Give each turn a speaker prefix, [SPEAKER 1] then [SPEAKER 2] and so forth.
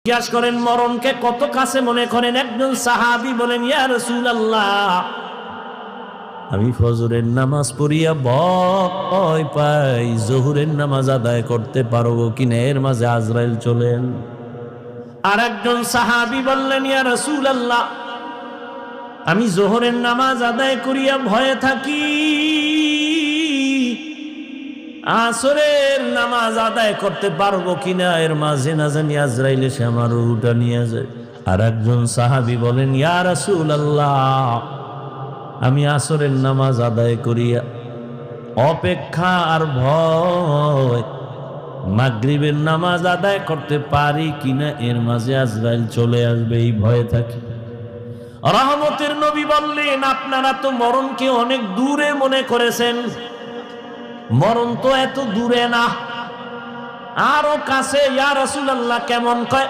[SPEAKER 1] জিজ্ঞাসা করেন মরণকে কত কাছে মনে করেন? একজন সাহাবী বলেন, ইয়া রাসূলুল্লাহ, আমি ফজরের নামাজ পড়িয়া ভয় পাই জোহরের নামাজ আদায় করতে পারবো কিনা, এর মাঝে আজরাইল চলেন। আর একজন সাহাবী বললেন, ইয়া রাসূলুল্লাহ, আমি জোহরের নামাজ আদায় করিয়া ভয়ে থাকি আসরের নামাজ আদায় করতে পারবো কিনা, এর মাঝে না জানি আজরাইল এসে আমার রূহটা নিয়ে যায়। আর একজন সাহাবী বলেন, ইয়া রাসূলুল্লাহ, আমি আসরের নামাজ আদায় করিয়া অপেক্ষা আর ভয় মাগরিবের নামাজ আদায় করতে পারি কিনা, এর মাঝে আজরাইল চলে আসবে, এই ভয়ে থাকি। রহমতের নবী বললেন, আপনারা তো মরণকে অনেক দূরে মনে করেছেন, মরণ তো এত দূরে না, আরো কাছে। ইয়া রাসূলুল্লাহ কেমন? কয়